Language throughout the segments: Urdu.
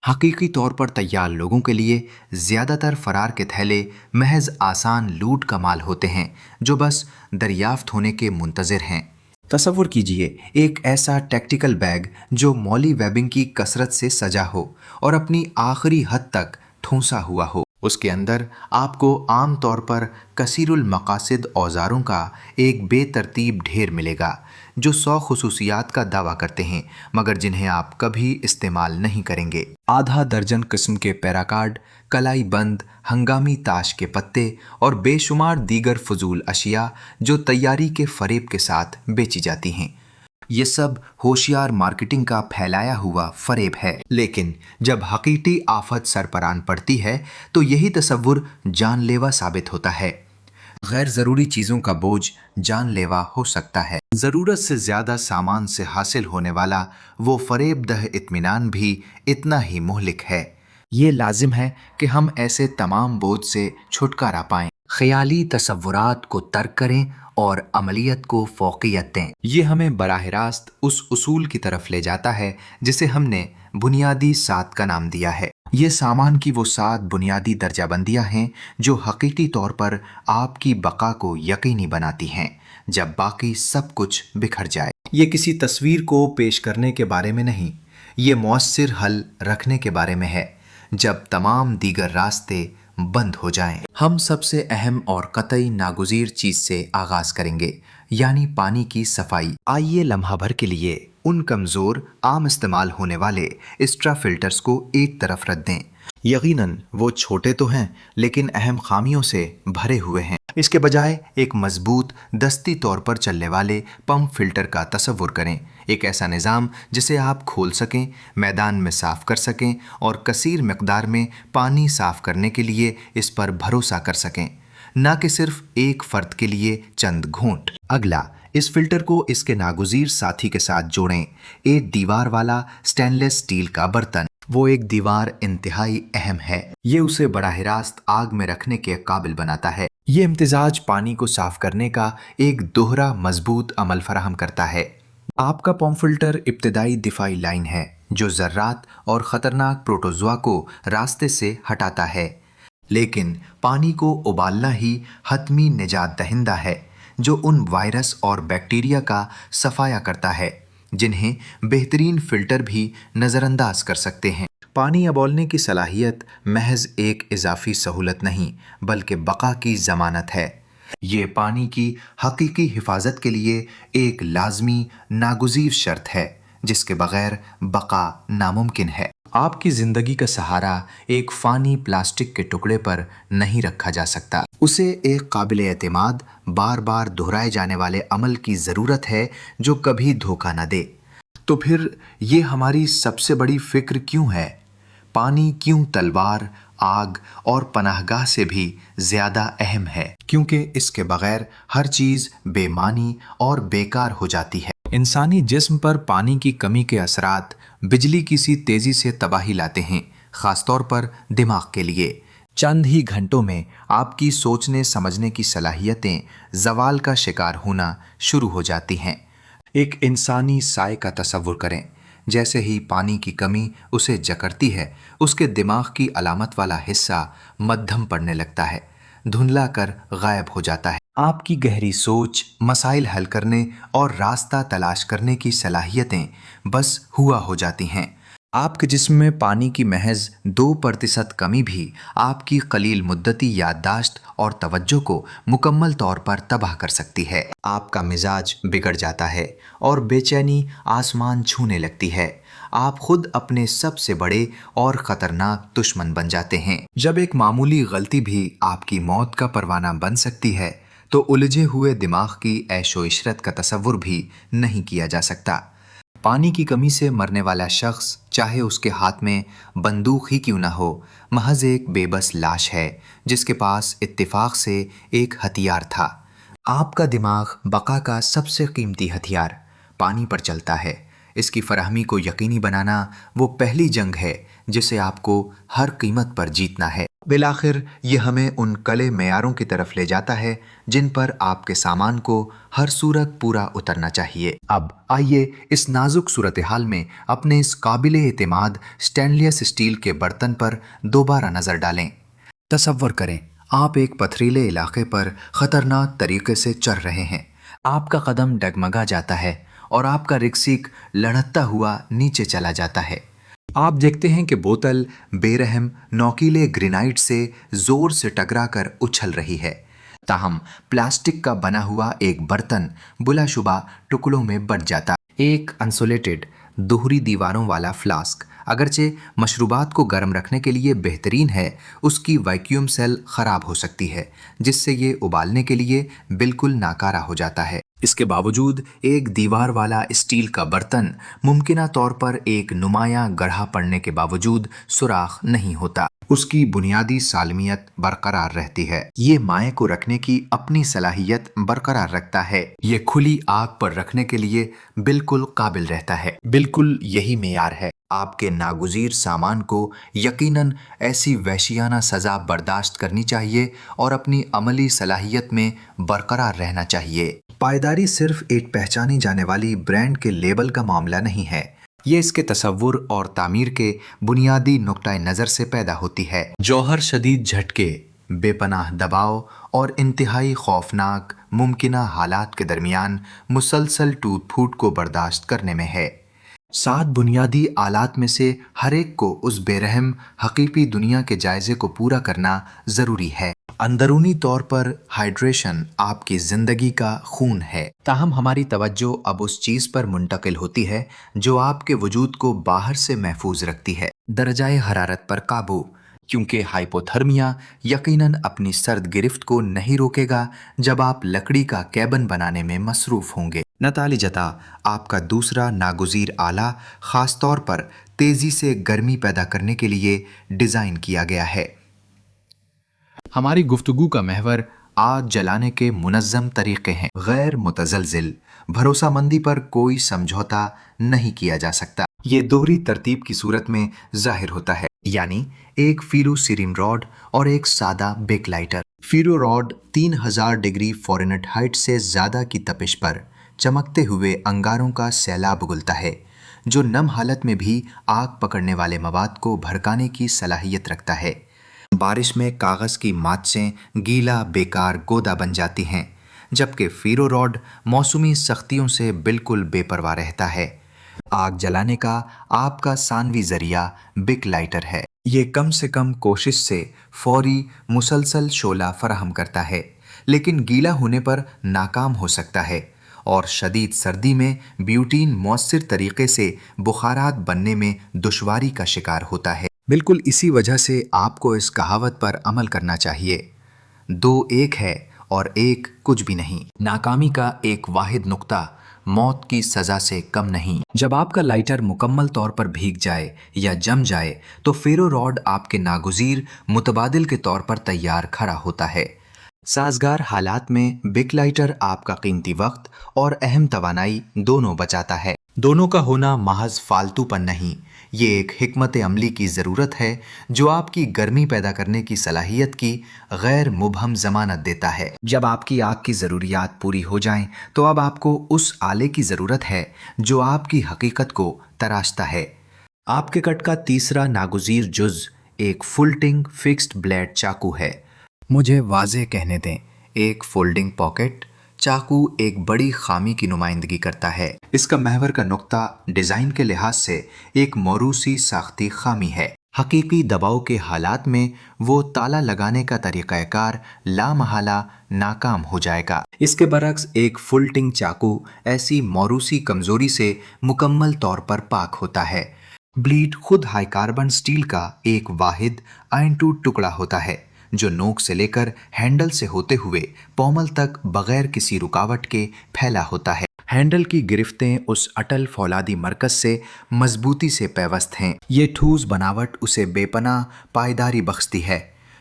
حقیقی طور پر تیار لوگوں کے لیے زیادہ تر فرار کے تھیلے محض آسان لوٹ کا مال ہوتے ہیں جو بس دریافت ہونے کے منتظر ہیں۔ تصور کیجئے ایک ایسا ٹیکٹیکل بیگ جو مولی ویبنگ کی کثرت سے سجا ہو اور اپنی آخری حد تک ٹھونسا ہوا ہو۔ اس کے اندر آپ کو عام طور پر کثیر المقاصد اوزاروں کا ایک بے ترتیب ڈھیر ملے گا جو 100 خصوصیات کا دعویٰ کرتے ہیں مگر جنہیں آپ کبھی استعمال نہیں کریں گے۔ آدھا درجن قسم کے پیراکارڈ، کلائی بند ہنگامی تاش کے پتے اور بے شمار دیگر فضول اشیاء جو تیاری کے فریب کے ساتھ بیچی جاتی ہیں۔ یہ سب ہوشیار مارکیٹنگ کا پھیلایا ہوا فریب ہے، لیکن جب حقیقی آفت سرپران پڑتی ہے تو یہی تصور جان لیوا ثابت ہوتا ہے۔ غیر ضروری چیزوں کا بوجھ جان لیوا ہو سکتا ہے۔ ضرورت سے زیادہ سامان سے حاصل ہونے والا وہ فریب دہ اطمینان بھی اتنا ہی مہلک ہے۔ یہ لازم ہے کہ ہم ایسے تمام بوجھ سے چھٹکارا پائیں، خیالی تصورات کو ترک کریں اور عملیت کو فوقیت دیں۔ یہ ہمیں براہ راست اس اصول کی طرف لے جاتا ہے جسے ہم نے بنیادی 7 کا نام دیا ہے۔ یہ سامان کی وہ 7 بنیادی درجہ بندیاں ہیں جو حقیقی طور پر آپ کی بقا کو یقینی بناتی ہیں جب باقی سب کچھ بکھر جائے۔ یہ کسی تصویر کو پیش کرنے کے بارے میں نہیں، یہ مؤثر حل رکھنے کے بارے میں ہے جب تمام دیگر راستے بند ہو جائیں۔ ہم سب سے اہم اور قطعی ناگزیر چیز سے آغاز کریں گے، یعنی پانی کی صفائی۔ آئیے لمحہ بھر کے لیے ان کمزور عام استعمال ہونے والے اسٹرا فلٹرز کو ایک طرف رکھ دیں۔ یقیناً وہ چھوٹے تو ہیں لیکن اہم خامیوں سے بھرے ہوئے ہیں۔ اس کے بجائے ایک مضبوط دستی طور پر چلنے والے پمپ فلٹر کا تصور کریں، ایک ایسا نظام جسے آپ کھول سکیں، میدان میں صاف کر سکیں اور کثیر مقدار میں پانی صاف کرنے کے لیے اس پر بھروسہ کر سکیں، نہ کہ صرف ایک فرد کے لیے چند گھونٹ۔ اگلا، اس فلٹر کو اس کے ناگزیر ساتھی کے ساتھ جوڑیں، ایک دیوار والا سٹین لیس سٹیل کا برتن۔ وہ ایک دیوار انتہائی اہم ہے، یہ اسے براہ راست آگ میں رکھنے کے قابل بناتا ہے۔ یہ امتزاج پانی کو صاف کرنے کا ایک دوہرا مضبوط عمل فراہم کرتا ہے۔ آپ کا پمپ فلٹر ابتدائی دفاعی لائن ہے جو ذرات اور خطرناک پروٹوزوا کو راستے سے ہٹاتا ہے، لیکن پانی کو ابالنا ہی حتمی نجات دہندہ ہے جو ان وائرس اور بیکٹیریا کا صفایا کرتا ہے جنہیں بہترین فلٹر بھی نظر انداز کر سکتے ہیں۔ پانی ابالنے کی صلاحیت محض ایک اضافی سہولت نہیں بلکہ بقا کی ضمانت ہے۔ یہ پانی کی حقیقی حفاظت کے لیے ایک لازمی ناگزیر شرط ہے جس کے بغیر بقا ناممکن ہے۔ آپ کی زندگی کا سہارا ایک فانی پلاسٹک کے ٹکڑے پر نہیں رکھا جا سکتا، اسے ایک قابل اعتماد بار بار دہرائے جانے والے عمل کی ضرورت ہے جو کبھی دھوکہ نہ دے۔ تو پھر یہ ہماری سب سے بڑی فکر کیوں ہے؟ پانی کیوں تلوار، آگ اور پناہ گاہ سے بھی زیادہ اہم ہے؟ کیونکہ اس کے بغیر ہر چیز بے معنی اور بیکار ہو جاتی ہے۔ انسانی جسم پر پانی کی کمی کے اثرات بجلی کی سی تیزی سے تباہی لاتے ہیں، خاص طور پر دماغ کے لیے۔ چند ہی گھنٹوں میں آپ کی سوچنے سمجھنے کی صلاحیتیں زوال کا شکار ہونا شروع ہو جاتی ہیں۔ ایک انسانی سائے کا تصور کریں، جیسے ہی پانی کی کمی اسے جکڑتی ہے اس کے دماغ کی علامت والا حصہ مدھم پڑنے لگتا ہے، دھندلا کر غائب ہو جاتا ہے۔ آپ کی گہری سوچ، مسائل حل کرنے اور راستہ تلاش کرنے کی صلاحیتیں بس ہوا ہو جاتی ہیں۔ آپ کے جسم میں پانی کی محض 2% کمی بھی آپ کی قلیل مدتی یادداشت اور توجہ کو مکمل طور پر تباہ کر سکتی ہے۔ آپ کا مزاج بگڑ جاتا ہے اور بے چینی آسمان چھونے لگتی ہے۔ آپ خود اپنے سب سے بڑے اور خطرناک دشمن بن جاتے ہیں۔ جب ایک معمولی غلطی بھی آپ کی موت کا پروانہ بن سکتی ہے تو الجھے ہوئے دماغ کی عیش و عشرت کا تصور بھی نہیں کیا جا سکتا۔ پانی کی کمی سے مرنے والا شخص، چاہے اس کے ہاتھ میں بندوق ہی کیوں نہ ہو، محض ایک بے بس لاش ہے جس کے پاس اتفاق سے ایک ہتھیار تھا۔ آپ کا دماغ بقا کا سب سے قیمتی ہتھیار پانی پر چلتا ہے۔ اس کی فراہمی کو یقینی بنانا وہ پہلی جنگ ہے جسے آپ کو ہر قیمت پر جیتنا ہے۔ بالآخر یہ ہمیں ان کلے معیاروں کی طرف لے جاتا ہے جن پر آپ کے سامان کو ہر صورت پورا اترنا چاہیے۔ اب آئیے اس نازک صورتحال میں اپنے اس قابل اعتماد سٹینلیس اسٹیل کے برتن پر دوبارہ نظر ڈالیں۔ تصور کریں آپ ایک پتھریلے علاقے پر خطرناک طریقے سے چل رہے ہیں۔ آپ کا قدم ڈگمگا جاتا ہے اور آپ کا رکسیک لڑھکتا ہوا نیچے چلا جاتا ہے۔ آپ دیکھتے ہیں کہ بوتل بے رحم نوکیلے گرینائٹ سے زور سے ٹکرا کر اچھل رہی ہے، تاہم پلاسٹک کا بنا ہوا ایک برتن بلا شبہ ٹکڑوں میں بٹ جاتا۔ ایک انسولیٹڈ دوہری دیواروں والا فلاسک اگرچہ مشروبات کو گرم رکھنے کے لیے بہترین ہے، اس کی ویکیوم سیل خراب ہو سکتی ہے جس سے یہ ابالنے کے لیے بالکل ناکارہ ہو جاتا ہے۔ اس کے باوجود ایک دیوار والا اسٹیل کا برتن ممکنہ طور پر ایک نمایاں گڑھا پڑنے کے باوجود سوراخ نہیں ہوتا۔ اس کی بنیادی سالمیت برقرار رہتی ہے۔ یہ مائع کو رکھنے کی اپنی صلاحیت برقرار رکھتا ہے۔ یہ کھلی آگ پر رکھنے کے لیے بالکل قابل رہتا ہے۔ بالکل یہی معیار ہے۔ آپ کے ناگزیر سامان کو یقیناً ایسی وحشیانہ سزا برداشت کرنی چاہیے اور اپنی عملی صلاحیت میں برقرار رہنا چاہیے۔ پائیداری صرف ایک پہچانی جانے والی برانڈ کے لیبل کا معاملہ نہیں ہے، یہ اس کے تصور اور تعمیر کے بنیادی نقطۂ نظر سے پیدا ہوتی ہے۔ جوہر شدید جھٹکے، بے پناہ دباؤ اور انتہائی خوفناک ممکنہ حالات کے درمیان مسلسل ٹوٹ پھوٹ کو برداشت کرنے میں ہے۔ 7 بنیادی آلات میں سے ہر ایک کو اس بے رحم حقیقی دنیا کے جائزے کو پورا کرنا ضروری ہے۔ اندرونی طور پر ہائیڈریشن آپ کی زندگی کا خون ہے، تاہم ہماری توجہ اب اس چیز پر منتقل ہوتی ہے جو آپ کے وجود کو باہر سے محفوظ رکھتی ہے، درجہ حرارت پر قابو، کیونکہ ہائپوتھرمیا یقیناً اپنی سرد گرفت کو نہیں روکے گا جب آپ لکڑی کا کیبن بنانے میں مصروف ہوں گے۔ نتالجتا آپ کا دوسرا ناگزیر آلہ خاص طور پر تیزی سے گرمی پیدا کرنے کے لیے ڈیزائن کیا گیا ہے۔ ہماری گفتگو کا محور آگ جلانے کے منظم طریقے ہیں۔ غیر متزلزل بھروسہ مندی پر کوئی سمجھوتا نہیں کیا جا سکتا۔ یہ دوہری ترتیب کی صورت میں ظاہر ہوتا ہے، یعنی ایک فیرو سیریم راڈ اور ایک سادہ Bic lighter. Ferro rod 3000 degree Fahrenheit سے زیادہ کی تپش پر چمکتے ہوئے انگاروں کا سیلاب اگلتا ہے، جو نم حالت میں بھی آگ پکڑنے والے مواد کو بھڑکانے کی صلاحیت رکھتا ہے۔ بارش میں کاغذ کی ماتچیں گیلا بیکار گودا بن جاتی ہیں، جبکہ فیرو راڈ موسمی سختیوں سے بالکل بے پرواہ رہتا ہے۔ آگ جلانے کا آپ کا ثانوی ذریعہ بک لائٹر ہے۔ یہ کم سے کم کوشش سے فوری مسلسل شعلہ فراہم کرتا ہے، لیکن گیلا ہونے پر ناکام ہو سکتا ہے اور شدید سردی میں بیوٹین مؤثر طریقے سے بخارات بننے میں دشواری کا شکار ہوتا ہے۔ بالکل اسی وجہ سے آپ کو اس کہاوت پر عمل کرنا چاہیے، 2 ایک ہے اور 1 کچھ بھی نہیں۔ ناکامی کا ایک واحد نقطہ موت کی سزا سے کم نہیں۔ جب آپ کا لائٹر مکمل طور پر بھیگ جائے یا جم جائے تو فیرو راڈ آپ کے ناگزیر متبادل کے طور پر تیار کھڑا ہوتا ہے۔ سازگار حالات میں بک لائٹر آپ کا قیمتی وقت اور اہم توانائی دونوں بچاتا ہے۔ دونوں کا ہونا محض فالتو پن نہیں، یہ ایک حکمت عملی کی ضرورت ہے جو آپ کی گرمی پیدا کرنے کی صلاحیت کی غیر مبہم ضمانت دیتا ہے۔ جب آپ کی آگ کی ضروریات پوری ہو جائیں تو اب آپ کو اس آلے کی ضرورت ہے جو آپ کی حقیقت کو تراشتا ہے۔ آپ کے کٹ کا تیسرا ناگزیر جز ایک فلٹنگ فکسڈ بلیڈ چاقو ہے۔ مجھے واضح کہنے دیں، ایک فولڈنگ پاکٹ چاقو ایک بڑی خامی کی نمائندگی کرتا ہے۔ اس کا محور کا نقطہ ڈیزائن کے لحاظ سے ایک موروثی ساختی خامی ہے۔ حقیقی دباؤ کے حالات میں وہ تالا لگانے کا طریقہ کار لامحالہ ناکام ہو جائے گا۔ اس کے برعکس ایک فلٹنگ چاقو ایسی موروثی کمزوری سے مکمل طور پر پاک ہوتا ہے۔ بلیڈ خود ہائی کاربن سٹیل کا ایک واحد آئن ٹوٹ ٹکڑا ہوتا ہے جو نوک سے لے کر ہینڈل سے ہوتے ہوئے پومل تک بغیر کسی رکاوٹ کے پھیلا ہوتا ہے۔ ہینڈل کی گرفتیں اس اٹل فولادی مرکز سے مضبوطی سے پیوست ہیں۔ یہ ٹھوس بناوٹ اسے بے پناہ پائیداری بخشتی ہے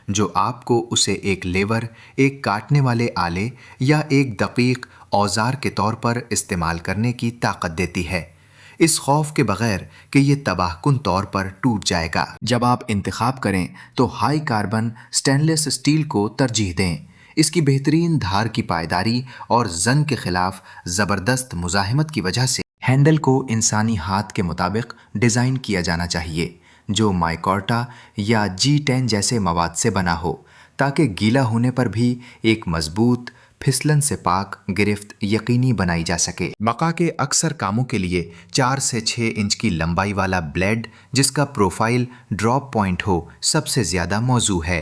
جو آپ کو اسے ایک لیور، ایک کاٹنے والے آلے یا ایک دقیق اوزار کے طور پر استعمال کرنے کی طاقت دیتی ہے۔ اس خوف کے بغیر کہ یہ تباہ کن طور پر ٹوٹ جائے گا۔ جب آپ انتخاب کریں تو ہائی کاربن سٹینلیس اسٹیل کو ترجیح دیں۔ اس کی بہترین دھار کی پائیداری اور زنگ کے خلاف زبردست مزاحمت کی وجہ سے ہینڈل کو انسانی ہاتھ کے مطابق ڈیزائن کیا جانا چاہیے، جو مائکارٹا یا G10 جیسے مواد سے بنا ہو، تاکہ گیلا ہونے پر بھی ایک مضبوط، پھسلن سے پاک گرفت یقینی بنائی جا سکے۔ مکا کے اکثر کاموں کے لیے 4 سے 6 انچ کی لمبائی والا بلیڈ جس کا پروفائل ڈراپ پوائنٹ ہو سب سے زیادہ موزوں ہے۔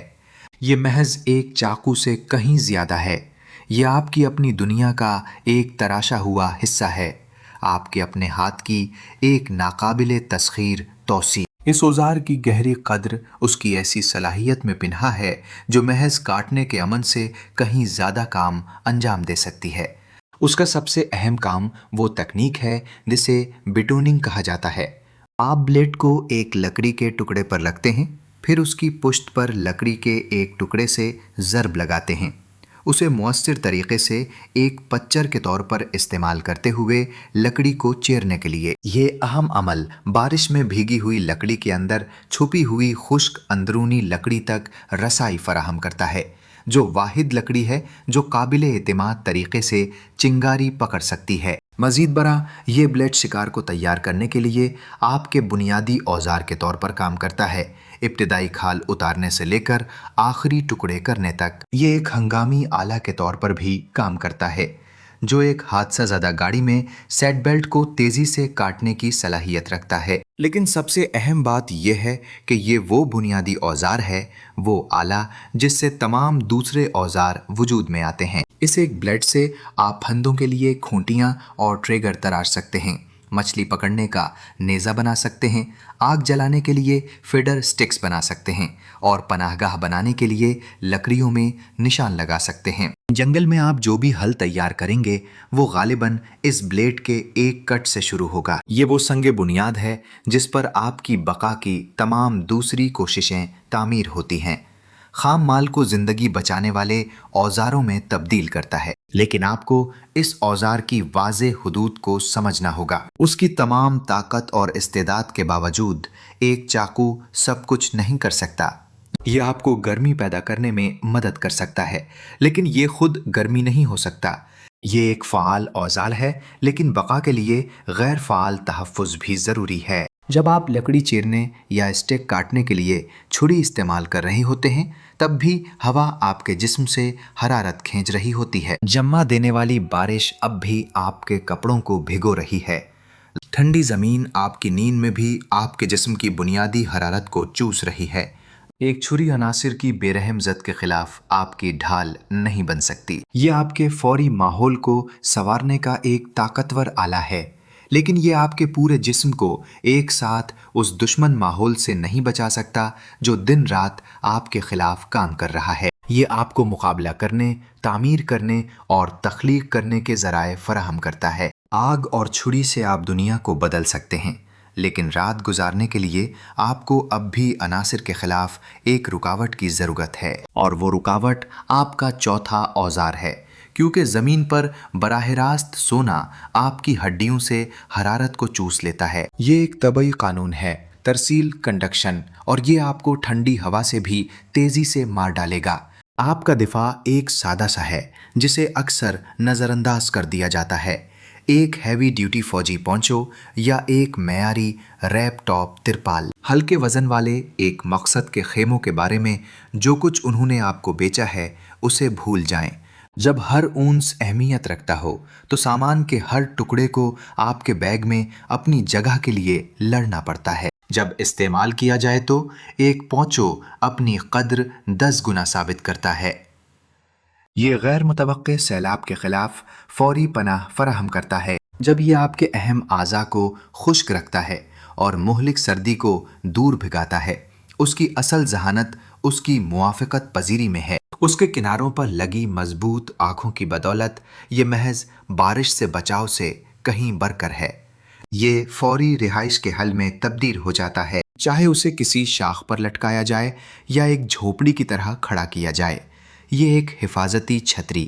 یہ محض ایک چاقو سے کہیں زیادہ ہے۔ یہ آپ کی اپنی دنیا کا ایک تراشا ہوا حصہ ہے، آپ کے اپنے ہاتھ کی ایک ناقابل تسخیر توسیع۔ اس اوزار کی گہری قدر اس کی ایسی صلاحیت میں پنہا ہے جو محض کاٹنے کے امن سے کہیں زیادہ کام انجام دے سکتی ہے۔ اس کا سب سے اہم کام وہ تکنیک ہے جسے بٹوننگ کہا جاتا ہے۔ آپ بلیڈ کو ایک لکڑی کے ٹکڑے پر رکھتے ہیں، پھر اس کی پشت پر لکڑی کے ایک ٹکڑے سے ضرب لگاتے ہیں، اسے مؤثر طریقے سے ایک پچر کے طور پر استعمال کرتے ہوئے لکڑی کو چیرنے کے لیے۔ یہ اہم عمل بارش میں بھیگی ہوئی لکڑی کے اندر چھپی ہوئی خشک اندرونی لکڑی تک رسائی فراہم کرتا ہے، جو واحد لکڑی ہے جو قابل اعتماد طریقے سے چنگاری پکڑ سکتی ہے۔ مزید برآں یہ بلیڈ شکار کو تیار کرنے کے لیے آپ کے بنیادی اوزار کے طور پر کام کرتا ہے، ابتدائی کھال اتارنے سے لے کر آخری ٹکڑے کرنے تک۔ یہ ایک ہنگامی آلہ کے طور پر بھی کام کرتا ہے، جو ایک حادثہ زدہ گاڑی میں سیٹ بیلٹ کو تیزی سے کاٹنے کی صلاحیت رکھتا ہے۔ لیکن سب سے اہم بات یہ ہے کہ یہ وہ بنیادی اوزار ہے، وہ آلہ جس سے تمام دوسرے اوزار وجود میں آتے ہیں۔ اس ایک بلیڈ سے آپ پھندوں کے لیے کھونٹیاں اور ٹریگر تراش سکتے ہیں، مچھلی پکڑنے کا نیزہ بنا سکتے ہیں، آگ جلانے کے لیے فیڈر سٹکس بنا سکتے ہیں، اور پناہ گاہ بنانے کے لیے لکڑیوں میں نشان لگا سکتے ہیں۔ جنگل میں آپ جو بھی حل تیار کریں گے وہ غالباً اس بلیڈ کے ایک کٹ سے شروع ہوگا۔ یہ وہ سنگ بنیاد ہے جس پر آپ کی بقا کی تمام دوسری کوششیں تعمیر ہوتی ہیں۔ خام مال کو زندگی بچانے والے اوزاروں میں تبدیل کرتا ہے، لیکن آپ کو اس اوزار کی واضح حدود کو سمجھنا ہوگا۔ اس کی تمام طاقت اور استعداد کے باوجود ایک چاقو سب کچھ نہیں کر سکتا۔ یہ آپ کو گرمی پیدا کرنے میں مدد کر سکتا ہے، لیکن یہ خود گرمی نہیں ہو سکتا۔ یہ ایک فعال اوزار ہے، لیکن بقا کے لیے غیر فعال تحفظ بھی ضروری ہے۔ جب آپ لکڑی چیرنے یا اسٹیک کاٹنے کے لیے چھری استعمال کر رہے ہوتے ہیں، تب بھی ہوا آپ کے جسم سے حرارت کھینچ رہی ہوتی ہے۔ جمع دینے والی بارش اب بھی آپ کے کپڑوں کو بھگو رہی ہے۔ ٹھنڈی زمین آپ کی نیند میں بھی آپ کے جسم کی بنیادی حرارت کو چوس رہی ہے۔ ایک چھری عناصر کی بے رحم زد کے خلاف آپ کی ڈھال نہیں بن سکتی۔ یہ آپ کے فوری ماحول کو سنوارنے کا ایک طاقتور آلہ ہے، لیکن یہ آپ کے پورے جسم کو ایک ساتھ اس دشمن ماحول سے نہیں بچا سکتا جو دن رات آپ کے خلاف کام کر رہا ہے۔ یہ آپ کو مقابلہ کرنے، تعمیر کرنے اور تخلیق کرنے کے ذرائع فراہم کرتا ہے۔ آگ اور چھری سے آپ دنیا کو بدل سکتے ہیں، لیکن رات گزارنے کے لیے آپ کو اب بھی عناصر کے خلاف ایک رکاوٹ کی ضرورت ہے، اور وہ رکاوٹ آپ کا چوتھا اوزار ہے، کیونکہ زمین پر براہ راست سونا آپ کی ہڈیوں سے حرارت کو چوس لیتا ہے۔ یہ ایک طبعی قانون ہے، ترسیل کنڈکشن، اور یہ آپ کو ٹھنڈی ہوا سے بھی تیزی سے مار ڈالے گا۔ آپ کا دفاع ایک سادہ سا ہے جسے اکثر نظر انداز کر دیا جاتا ہے۔ ایک ہیوی ڈیوٹی فوجی پونچو یا ایک معیاری ریپ ٹاپ ترپال۔ ہلکے وزن والے ایک مقصد کے خیموں کے بارے میں جو کچھ انہوں نے آپ کو بیچا ہے اسے بھول جائیں۔ جب ہر اونس اہمیت رکھتا ہو تو سامان کے ہر ٹکڑے کو آپ کے بیگ میں اپنی جگہ کے لیے لڑنا پڑتا ہے۔ جب استعمال کیا جائے تو ایک پونچو اپنی قدر 10 گنا ثابت کرتا ہے۔ یہ غیر متوقع سیلاب کے خلاف فوری پناہ فراہم کرتا ہے۔ جب یہ آپ کے اہم اعضاء کو خشک رکھتا ہے اور مہلک سردی کو دور بھگاتا ہے، اس کی اصل ذہانت اس کی موافقت پذیری میں ہے۔ اس کے کناروں پر لگی مضبوط آنکھوں کی بدولت یہ محض بارش سے بچاؤ سے کہیں بڑھ کر ہے۔ یہ فوری رہائش کے حل میں تبدیل ہو جاتا ہے، چاہے اسے کسی شاخ پر لٹکایا جائے یا ایک جھوپڑی کی طرح کھڑا کیا جائے۔ یہ ایک حفاظتی چھتری،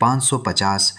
550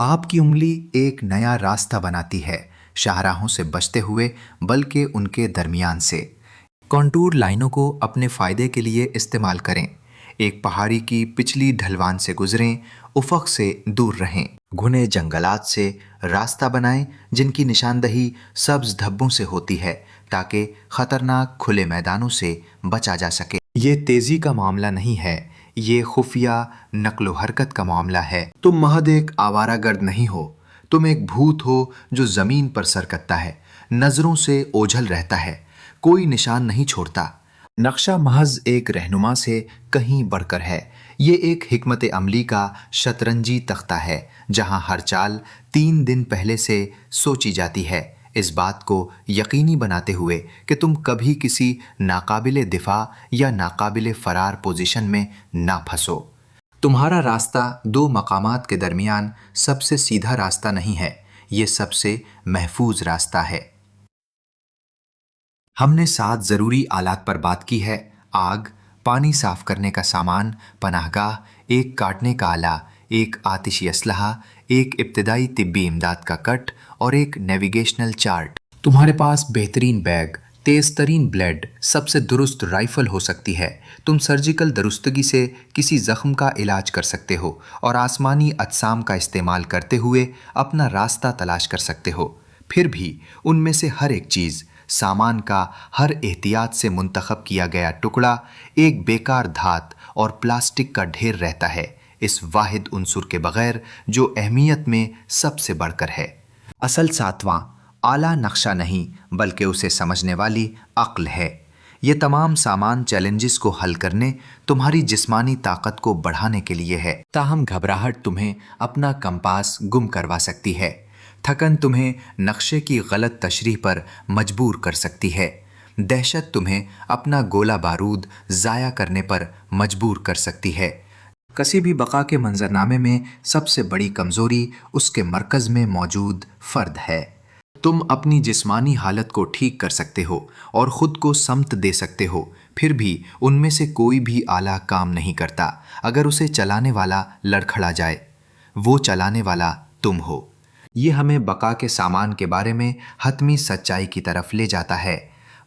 آپ کی انگلی ایک نیا راستہ بناتی ہے، شاہراہوں سے بچتے ہوئے بلکہ ان کے درمیان سے۔ کانٹور لائنوں کو اپنے فائدے کے لیے استعمال کریں۔ ایک پہاڑی کی پچھلی ڈھلوان سے گزریں، افق سے دور رہیں۔ گھنے جنگلات سے راستہ بنائیں جن کی نشاندہی سبز دھبوں سے ہوتی ہے تاکہ خطرناک کھلے میدانوں سے بچا جا سکے۔ یہ تیزی کا معاملہ نہیں ہے، یہ خفیہ نقل و حرکت کا معاملہ ہے۔ تم محض ایک آوارہ گرد نہیں ہو، تم ایک بھوت ہو جو زمین پر سرکتا ہے، نظروں سے اوجھل رہتا ہے، کوئی نشان نہیں چھوڑتا۔ نقشہ محض ایک رہنما سے کہیں بڑھ کر ہے، یہ ایک حکمت عملی کا شطرنجی تختہ ہے جہاں ہر چال 3 دن پہلے سے سوچی جاتی ہے، اس بات کو یقینی بناتے ہوئے کہ تم کبھی کسی ناقابل دفاع یا ناقابل فرار پوزیشن میں نہ پھنسو۔ تمہارا راستہ 2 مقامات کے درمیان سب سے سیدھا راستہ نہیں ہے، یہ سب سے محفوظ راستہ ہے۔ ہم نے 7 ضروری آلات پر بات کی ہے: آگ، پانی صاف کرنے کا سامان، پناہ گاہ، ایک کاٹنے کا آلہ، ایک آتشی اسلحہ، ایک ابتدائی طبی امداد کا کٹ اور ایک نیویگیشنل چارٹ۔ تمہارے پاس بہترین بیگ، تیز ترین بلیڈ، سب سے درست رائفل ہو سکتی ہے۔ تم سرجیکل درستگی سے کسی زخم کا علاج کر سکتے ہو اور آسمانی اجسام کا استعمال کرتے ہوئے اپنا راستہ تلاش کر سکتے ہو۔ پھر بھی ان میں سے ہر ایک چیز، سامان کا ہر احتیاط سے منتخب کیا گیا ٹکڑا، ایک بیکار دھات اور پلاسٹک کا ڈھیر رہتا ہے، اس واحد عنصر کے بغیر جو اہمیت میں سب سے بڑھ کر ہے۔ اصل 7واں اعلیٰ نقشہ نہیں بلکہ اسے سمجھنے والی عقل ہے۔ یہ تمام سامان چیلنجز کو حل کرنے، تمہاری جسمانی طاقت کو بڑھانے کے لیے ہے۔ تاہم گھبراہٹ تمہیں اپنا کمپاس گم کروا سکتی ہے، تھکن تمہیں نقشے کی غلط تشریح پر مجبور کر سکتی ہے، دہشت تمہیں اپنا گولہ بارود ضائع کرنے پر مجبور کر سکتی ہے۔ کسی بھی بقا کے منظرنامے میں سب سے بڑی کمزوری اس کے مرکز میں موجود فرد ہے۔ تم اپنی جسمانی حالت کو ٹھیک کر سکتے ہو اور خود کو سمت دے سکتے ہو، پھر بھی ان میں سے کوئی بھی آلہ کام نہیں کرتا اگر اسے چلانے والا لڑکھڑا جائے۔ وہ چلانے والا تم ہو۔ یہ ہمیں بقا کے سامان کے بارے میں حتمی سچائی کی طرف لے جاتا ہے۔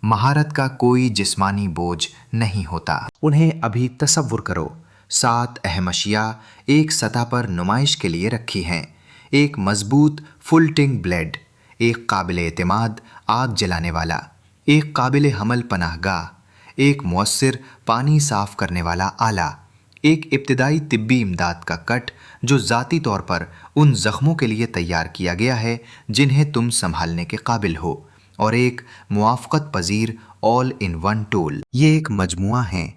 مہارت کا کوئی جسمانی بوجھ نہیں ہوتا۔ انہیں ابھی تصور کرو، 7 اہم اشیاء ایک سطح پر نمائش کے لیے رکھی ہیں: ایک مضبوط فلٹنگ بلیڈ، ایک قابل اعتماد آگ جلانے والا، ایک قابل حمل پناہ گاہ، ایک مؤثر پانی صاف کرنے والا آلہ، ایک ابتدائی طبی امداد کا کٹ جو ذاتی طور پر ان زخموں کے لیے تیار کیا گیا ہے جنہیں تم سنبھالنے کے قابل ہو، اور ایک موافقت پذیر آل ان ون ٹول۔ یہ ایک مجموعہ ہیں۔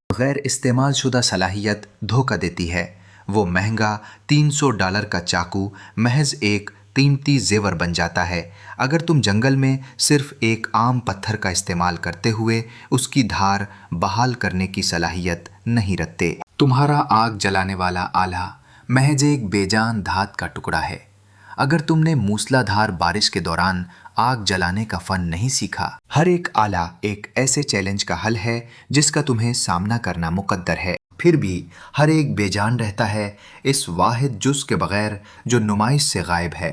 غیر استعمال شدہ صلاحیت دھوکہ دیتی ہے۔ وہ مہنگا $300 کا چاقو محض ایک قیمتی زیور بن جاتا ہے اگر تم جنگل میں صرف ایک عام پتھر کا استعمال کرتے ہوئے اس کی دھار بحال کرنے کی صلاحیت نہیں رکھتے۔ تمہارا آگ جلانے والا آلہ محض ایک بے جان دھات کا ٹکڑا ہے۔ اگر تم نے موسلا دھار بارش کے دوران آگ جلانے کا فن نہیں سیکھا۔ ہر ایک آلہ ایک ایسے چیلنج کا حل ہے جس کا تمہیں سامنا کرنا مقدر ہے، پھر بھی ہر ایک بے جان رہتا ہے اس واحد جز کے بغیر جو نمائش سے غائب ہے: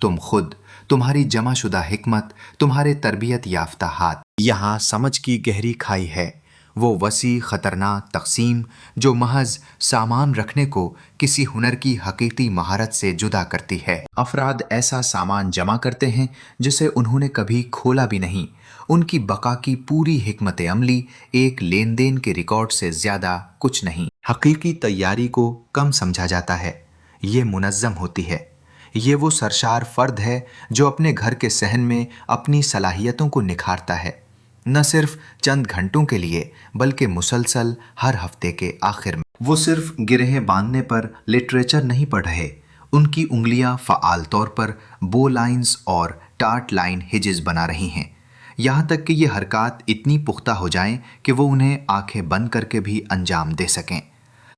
تم خود، تمہاری جمع شدہ حکمت، تمہارے تربیت یافتہ ہاتھ۔ یہاں سمجھ کی گہری کھائی ہے، وہ وسیع خطرناک تقسیم جو محض سامان رکھنے کو کسی ہنر کی حقیقی مہارت سے جدا کرتی ہے۔ افراد ایسا سامان جمع کرتے ہیں جسے انہوں نے کبھی کھولا بھی نہیں۔ ان کی بقا کی پوری حکمت عملی ایک لین دین کے ریکارڈ سے زیادہ کچھ نہیں۔ حقیقی تیاری کو کم سمجھا جاتا ہے، یہ منظم ہوتی ہے۔ یہ وہ سرشار فرد ہے جو اپنے گھر کے صحن میں اپنی صلاحیتوں کو نکھارتا ہے، نہ صرف چند گھنٹوں کے لیے بلکہ مسلسل ہر ہفتے کے آخر میں۔ وہ صرف گرہیں باندھنے پر لٹریچر نہیں پڑھ رہے، ان کی انگلیاں فعال طور پر بو لائنز اور ٹارٹ لائن ہجز بنا رہی ہیں، یہاں تک کہ یہ حرکات اتنی پختہ ہو جائیں کہ وہ انہیں آنکھیں بند کر کے بھی انجام دے سکیں۔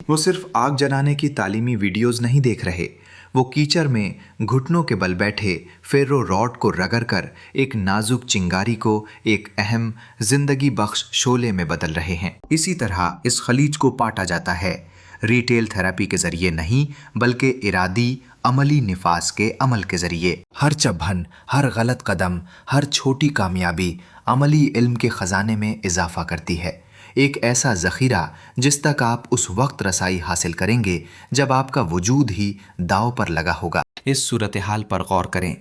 وہ صرف آگ جلانے کی تعلیمی ویڈیوز نہیں دیکھ رہے، وہ کیچڑ میں گھٹنوں کے بل بیٹھے فیرو راڈ کو رگڑ کر ایک نازک چنگاری کو ایک اہم زندگی بخش شعلے میں بدل رہے ہیں۔ اسی طرح اس خلیج کو پاٹا جاتا ہے ریٹیل تھراپی کے ذریعے نہیں بلکہ ارادی عملی نفاذ کے عمل کے ذریعے۔ ہر چبھن، ہر غلط قدم، ہر چھوٹی کامیابی عملی علم کے خزانے میں اضافہ کرتی ہے، ایک ایسا ذخیرہ جس تک آپ اس وقت رسائی حاصل کریں گے جب آپ کا وجود ہی داؤ پر لگا ہوگا۔ اس صورتحال پر غور کریں۔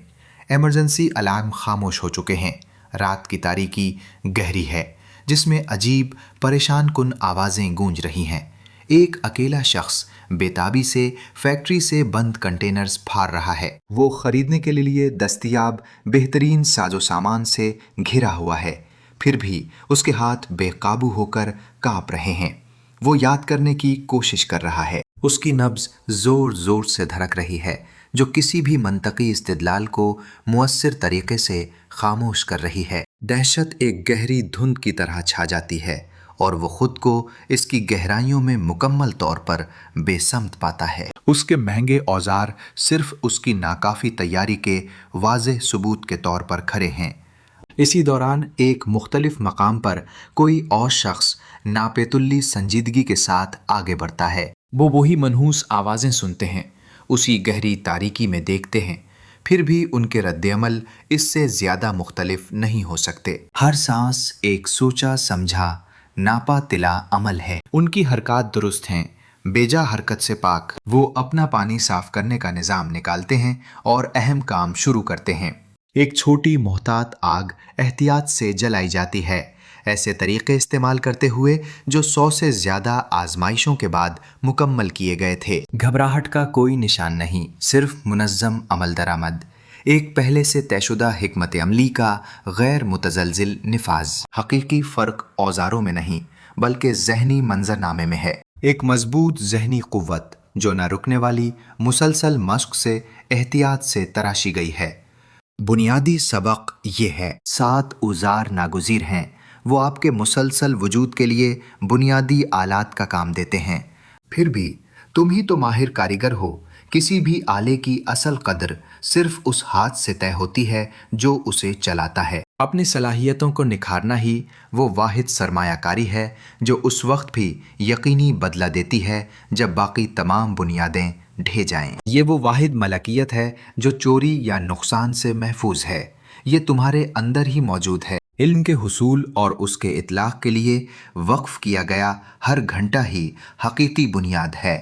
ایمرجنسی الارم خاموش ہو چکے ہیں، رات کی تاریکی گہری ہے جس میں عجیب پریشان کن آوازیں گونج رہی ہیں۔ ایک اکیلا شخص بے تابی سے فیکٹری سے بند کنٹینرز پھاڑ رہا ہے، وہ خریدنے کے لیے دستیاب بہترین ساز و سامان سے گھرا ہوا ہے، پھر بھی اس کے ہاتھ بے قابو ہو کر کانپ رہے ہیں۔ وہ یاد کرنے کی کوشش کر رہا ہے، اس کی نبض زور زور سے دھڑک رہی ہے جو کسی بھی منطقی استدلال کو مؤثر طریقے سے خاموش کر رہی ہے۔ دہشت ایک گہری دھند کی طرح چھا جاتی ہے اور وہ خود کو اس کی گہرائیوں میں مکمل طور پر بے سمت پاتا ہے۔ اس کے مہنگے اوزار صرف اس کی ناکافی تیاری کے واضح ثبوت کے طور پر کھڑے ہیں۔ اسی دوران ایک مختلف مقام پر کوئی اور شخص ناپیتلی سنجیدگی کے ساتھ آگے بڑھتا ہے۔ وہ وہی منحوس آوازیں سنتے ہیں، اسی گہری تاریکی میں دیکھتے ہیں، پھر بھی ان کے رد عمل اس سے زیادہ مختلف نہیں ہو سکتے۔ ہر سانس ایک سوچا سمجھا ناپا تلا عمل ہے۔ ان کی حرکات درست ہیں، بیجا حرکت سے پاک۔ وہ اپنا پانی صاف کرنے کا نظام نکالتے ہیں اور اہم کام شروع کرتے ہیں۔ ایک چھوٹی محتاط آگ احتیاط سے جلائی جاتی ہے، ایسے طریقے استعمال کرتے ہوئے جو 100 سے زیادہ آزمائشوں کے بعد مکمل کیے گئے تھے۔ گھبراہٹ کا کوئی نشان نہیں، صرف منظم عمل درآمد، ایک پہلے سے طے شدہ حکمت عملی کا غیر متزلزل نفاذ۔ حقیقی فرق اوزاروں میں نہیں بلکہ ذہنی منظرنامے میں ہے، ایک مضبوط ذہنی قوت جو نہ رکنے والی مسلسل مشق سے احتیاط سے تراشی گئی ہے۔ بنیادی سبق یہ ہے، 7 اوزار ناگزیر ہیں، وہ آپ کے مسلسل وجود کے لیے بنیادی آلات کا کام دیتے ہیں، پھر بھی تم ہی تو ماہر کاریگر ہو۔ کسی بھی آلے کی اصل قدر صرف اس ہاتھ سے طے ہوتی ہے جو اسے چلاتا ہے۔ اپنی صلاحیتوں کو نکھارنا ہی وہ واحد سرمایہ کاری ہے جو اس وقت بھی یقینی بدلہ دیتی ہے جب باقی تمام بنیادیں ڈھے جائیں۔ یہ وہ واحد ملکیت ہے جو چوری یا نقصان سے محفوظ ہے، یہ تمہارے اندر ہی موجود ہے۔ علم کے حصول اور اس کے اطلاق کے لیے وقف کیا گیا ہر گھنٹہ ہی حقیقی بنیاد ہے۔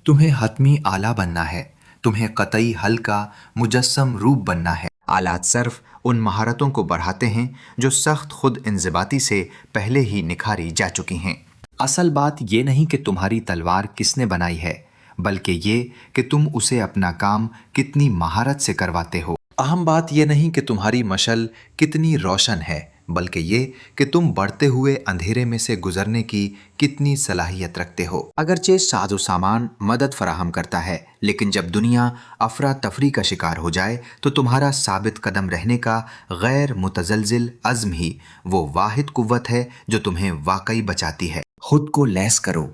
تمہیں حتمی آلہ بننا ہے، تمہیں قطعی حل کا مجسم روپ بننا ہے۔ آلات صرف ان مہارتوں کو بڑھاتے ہیں جو سخت خود انضباطی سے پہلے ہی نکھاری جا چکی ہیں۔ اصل بات یہ نہیں کہ تمہاری تلوار کس نے بنائی ہے، بلکہ یہ کہ تم اسے اپنا کام کتنی مہارت سے کرواتے ہو۔ اہم بات یہ نہیں کہ تمہاری مشعل کتنی روشن ہے، بلکہ یہ کہ تم بڑھتے ہوئے اندھیرے میں سے گزرنے کی کتنی صلاحیت رکھتے ہو۔ اگرچہ ساز و سامان مدد فراہم کرتا ہے، لیکن جب دنیا افراتفری کا شکار ہو جائے تو تمہارا ثابت قدم رہنے کا غیر متزلزل عزم ہی وہ واحد قوت ہے جو تمہیں واقعی بچاتی ہے۔ خود کو لیس کرو،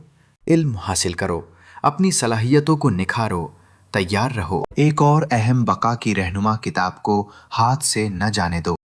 علم حاصل کرو، اپنی صلاحیتوں کو نکھارو، تیار رہو۔ ایک اور اہم بقا کی رہنما کتاب کو ہاتھ سے نہ جانے دو۔